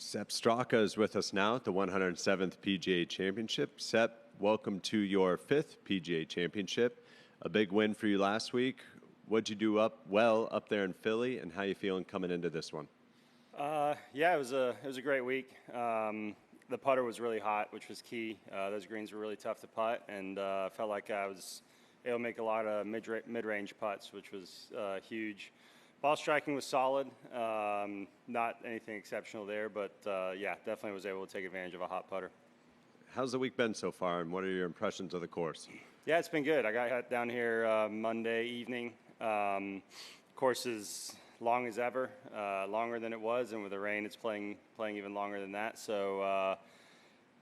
Sepp Straka is with us now at the 107th PGA Championship. Sepp, welcome to your 5th PGA Championship. A big win for you last week. What'd you do up there in Philly, and how you feeling coming into this one? Yeah, it was a great week. The putter was really hot, which was key. Those greens were really tough to putt, and felt like I was able to make a lot of mid-range putts, which was huge. Ball striking was solid. Not anything exceptional there, but yeah, definitely was able to take advantage of a hot putter. How's the week been so far, and what are your impressions of the course? Yeah, it's been good. I got down here Monday evening. Course is long as ever, longer than it was, and with the rain, it's playing even longer than that. So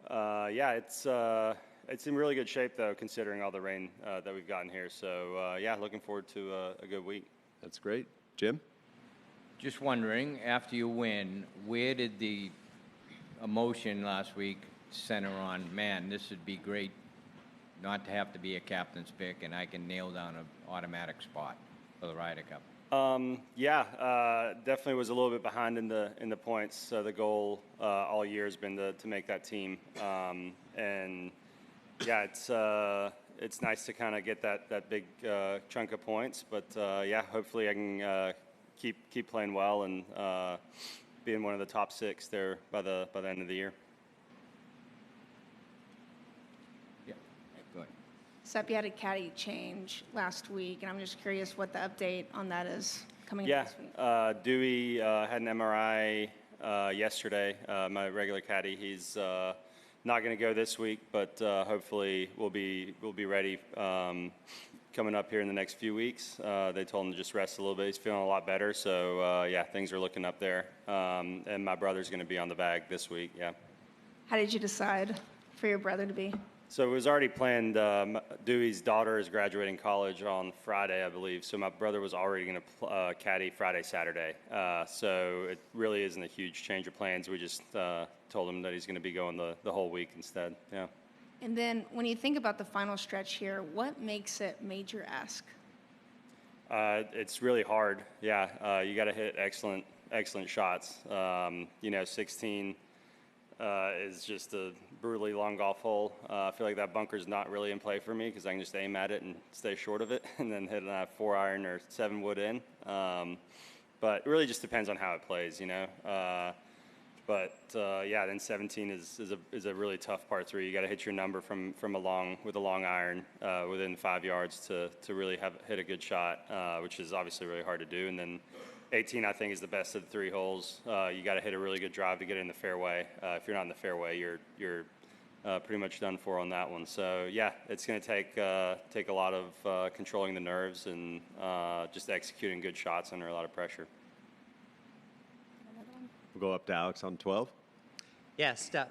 yeah, it's in really good shape though, considering all the rain that we've gotten here. So yeah, looking forward to a good week. That's great. Jim? Just wondering, after you win, where did the emotion last week center on, man, this would be great not to have to be a captain's pick and I can nail down an automatic spot for the Ryder Cup? Yeah, definitely was a little bit behind in the points. So the goal all year has been to make that team. And yeah, it's nice to kind of get that big chunk of points. But yeah, hopefully I can keep playing well and be in one of the top 6 there by the end of the year. Yeah, go ahead. Sepp, you had a caddy change last week, and I'm just curious what the update on that is coming this week. Yeah, Dewey had an MRI yesterday. My regular caddy, he's not going to go this week, but hopefully we'll be ready coming up here in the next few weeks. They told him to just rest a little bit. He's feeling a lot better, so yeah, things are looking up there. And my brother's going to be on the bag this week. Yeah. How did you decide for your brother to be? So it was already planned. Dewey's daughter is graduating college on Friday, I believe. So my brother was already going to caddy Friday, Saturday. So it really isn't a huge change of plans. We just told him that he's going to be going the whole week instead. Yeah. And then when you think about the final stretch here, what makes it major-esque? It's really hard. Yeah, you got to hit excellent shots. 16 is just a brutally long golf hole. I feel like that bunker's not really in play for me because I can just aim at it and stay short of it and then hit a 4-iron or 7-wood in. But it really just depends on how it plays, yeah, then 17 is a really tough par 3. You got to hit your number with a long iron within 5 yards to really hit a good shot, which is obviously really hard to do. And then 18, I think, is the best of the 3 holes. You got to hit a really good drive to get in the fairway. If you're not in the fairway, you're pretty much done for on that one. So yeah, it's going to take a lot of controlling the nerves and just executing good shots under a lot of pressure. We'll go up to Alex on 12. Yeah, Steph,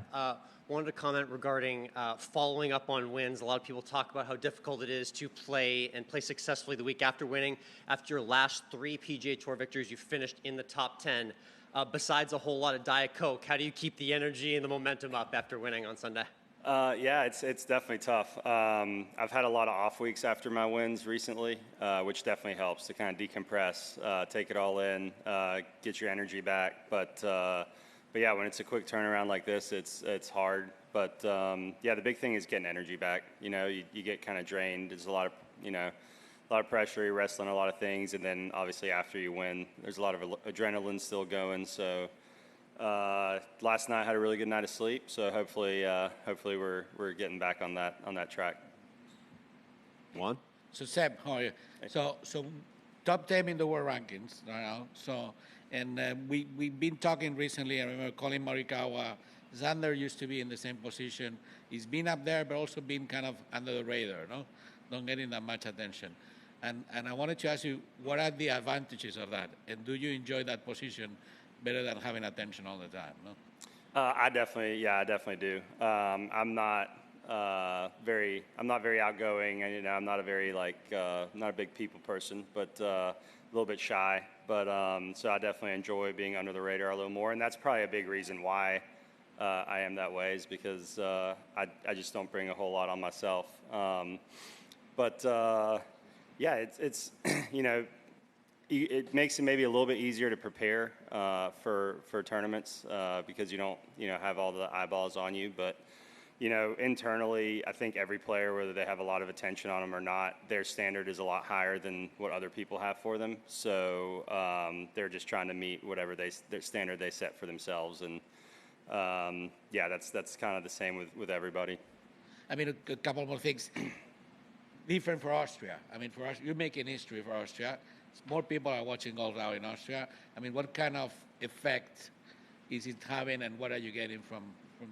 wanted to comment regarding following up on wins. A lot of people talk about how difficult it is to play successfully the week after winning. After your last 3 PGA Tour victories, you finished in the top 10. Besides a whole lot of Diet Coke, how do you keep the energy and the momentum up after winning on Sunday? Yeah, it's definitely tough. I've had a lot of off weeks after my wins recently, which definitely helps to kind of decompress, take it all in, get your energy back. But yeah, when it's a quick turnaround like this, it's hard. But yeah, the big thing is getting energy back. You get kind of drained. There's a lot of pressure. You're wrestling a lot of things, and then obviously after you win, there's a lot of adrenaline still going. So. Last night I had a really good night of sleep, so hopefully we're getting back on that track. Juan? So Seb, how are you? So top 10 in the world rankings right now. So we've been talking recently. I remember Colin Morikawa, Xander used to be in the same position. He's been up there, but also been kind of under the radar, no? Not getting that much attention. And I wanted to ask you, what are the advantages of that? And do you enjoy that position better than having attention all the time, no? I definitely do. I'm not very outgoing, and I'm not a very not a big people person, but a little bit shy. But so I definitely enjoy being under the radar a little more, and that's probably a big reason why I am that way, is because I just don't bring a whole lot on myself. Yeah, it's it makes it maybe a little bit easier to prepare for tournaments because you don't have all the eyeballs on you. But internally, I think every player, whether they have a lot of attention on them or not, their standard is a lot higher than what other people have for them. So they're just trying to meet whatever their standard they set for themselves. And that's kind of the same with everybody. I mean, a couple more things. Different for Austria. I mean, for us, you're making history for Austria. More people are watching golf now in Austria. I mean, what kind of effect is it having, and what are you getting from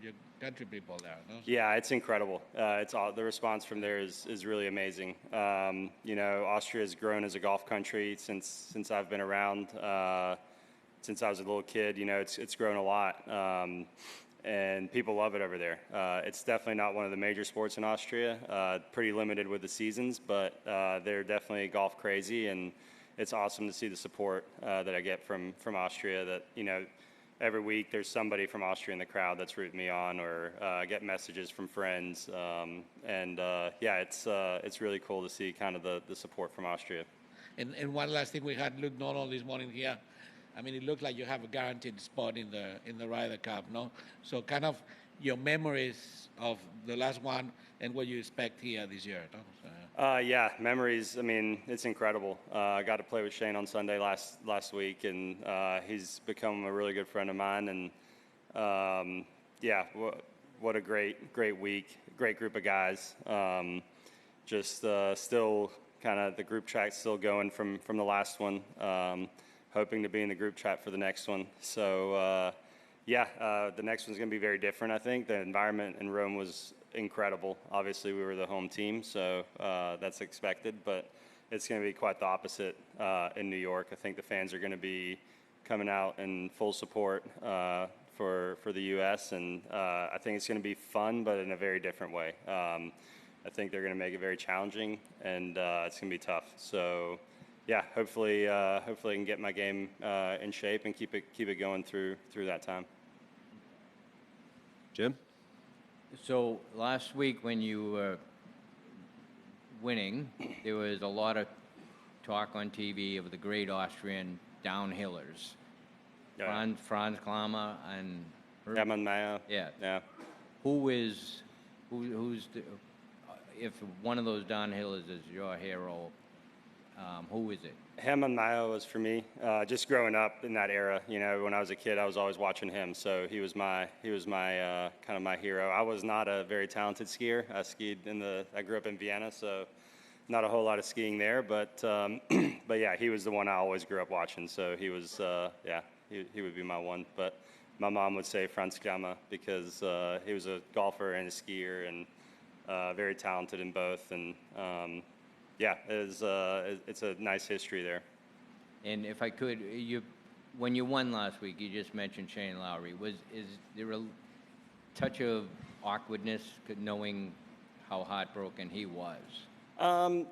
your country people there? No? Yeah, it's incredible. It's all, the response from there is really amazing. Austria has grown as a golf country since I've been around. Since I was a little kid, it's grown a lot. And people love it over there. It's definitely not one of the major sports in Austria. Pretty limited with the seasons, but they're definitely golf crazy, and it's awesome to see the support that I get from Austria. That every week there's somebody from Austria in the crowd that's rooting me on, or I get messages from friends, it's really cool to see kind of the support from Austria. And one last thing, we had Luke Donald this morning here. I mean, it looked like you have a guaranteed spot in the Ryder Cup, no? So kind of your memories of the last one and what you expect here this year, no? So. Memories. I mean, it's incredible. I got to play with Shane on Sunday last week, and he's become a really good friend of mine. And what a great week, great group of guys. Still kind of the group chat still going from the last one. Hoping to be in the group chat for the next one. So, the next one's going to be very different, I think. The environment in Rome was incredible. Obviously, we were the home team, so that's expected. But it's going to be quite the opposite in New York. I think the fans are going to be coming out in full support for the U.S., and I think it's going to be fun, but in a very different way. I think they're going to make it very challenging, and it's going to be tough. So, hopefully I can get my game in shape and keep it going through that time. Jim? So last week when you were winning, there was a lot of talk on TV of the great Austrian downhillers. Yeah. Franz Klammer and Hermann Maier. Yeah. Who's if one of those downhillers is your hero, who is it? Hermann Maier was for me. Just growing up in that era, when I was a kid, I was always watching him. So he was my kind of my hero. I was not a very talented skier. I grew up in Vienna, so not a whole lot of skiing there. But he was the one I always grew up watching. So he was, he would be my one. But my mom would say Franz Klammer because he was a golfer and a skier and very talented in both. And it's a nice history there. And if I could, when you won last week, you just mentioned Shane Lowry. Is there a touch of awkwardness knowing how heartbroken he was? I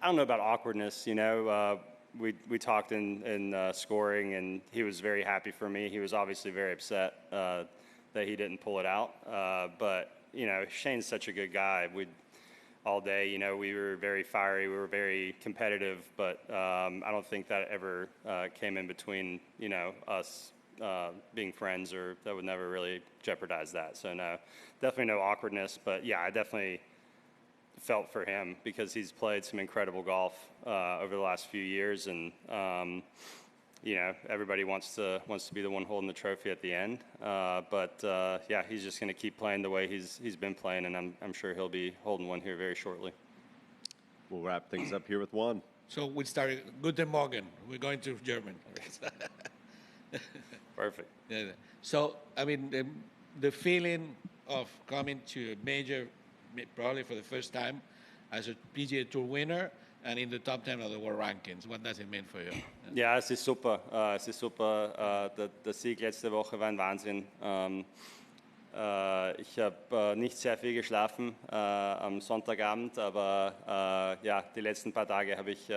don't know about awkwardness. We talked in scoring, and he was very happy for me. He was obviously very upset that he didn't pull it out. But Shane's such a good guy. All day, we were very fiery, we were very competitive, but I don't think that ever came in between, us being friends, or that would never really jeopardize that. So no, definitely no awkwardness, but I definitely felt for him because he's played some incredible golf over the last few years, and everybody wants to be the one holding the trophy at the end. He's just going to keep playing the way he's been playing, and I'm sure he'll be holding one here very shortly. We'll wrap things up here with Juan. So we started. Guten Morgen. We're going to German. Perfect. Yeah. So I mean, the feeling of coming to a major, probably for the first time, as a PGA Tour winner. And in the top 10 of the world rankings. What does it mean for you? Ja, es ist super. Der Sieg letzte Woche war ein Wahnsinn. Ich habe nicht sehr viel geschlafen am Sonntagabend, aber die letzten paar Tage habe ich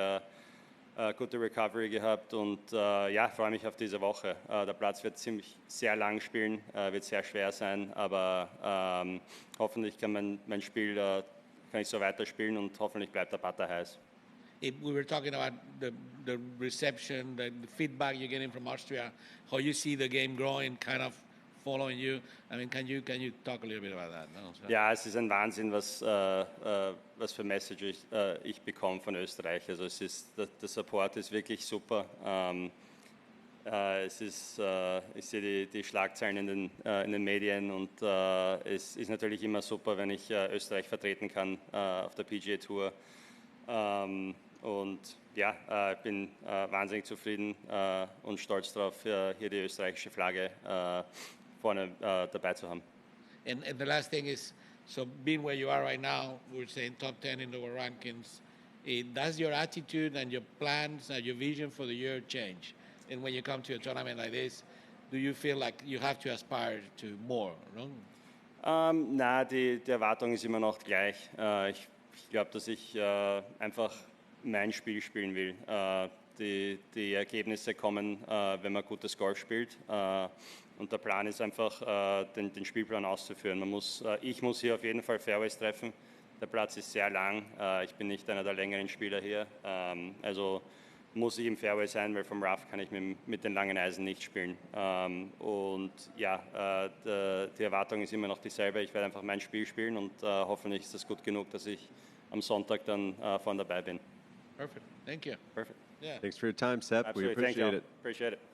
gute Recovery gehabt und freue mich auf diese Woche. Der Platz wird sehr lang spielen, wird sehr schwer sein, aber hoffentlich kann mein Spiel kann ich so weiterspielen und hoffentlich bleibt der Putter heiß. We were talking about the reception, the feedback you're getting from Austria, how you see the game growing, kind of following you. I mean, can you talk a little bit about that? No? So. Ja, es ist ein Wahnsinn, was für Messages ich bekomme von Österreich. Also der Support ist wirklich super. Ich sehe die Schlagzeilen in den Medien und es ist natürlich immer super, wenn ich Österreich vertreten kann auf der PGA Tour. Und ja, ich bin wahnsinnig zufrieden und stolz darauf, hier die österreichische Flagge vorne dabei zu haben. And the last thing is, so being where you are right now, we're saying top 10 in the world rankings. Does your attitude and your plans and your vision for the year change? And when you come to a tournament like this, do you feel like you have to aspire to more? No? Na, die Erwartung ist immer noch gleich. Ich glaube, dass ich einfach mein Spiel spielen will. Die Ergebnisse kommen, wenn man gutes Golf spielt. Und der Plan ist einfach, den Spielplan auszuführen. Ich muss hier auf jeden Fall Fairways treffen. Der Platz ist sehr lang. Ich bin nicht einer der längeren Spieler hier. Also muss ich im Fairway sein, weil vom Rough kann ich mit den langen Eisen nicht spielen. Und ja, die Erwartung ist immer noch dieselbe. Ich werde einfach mein Spiel spielen und hoffentlich ist das gut genug, dass ich am Sonntag dann vorne dabei bin. Perfect. Thank you. Perfect. Yeah. Thanks for your time, Sepp. Absolutely. We appreciate Thank you. it. Appreciate it.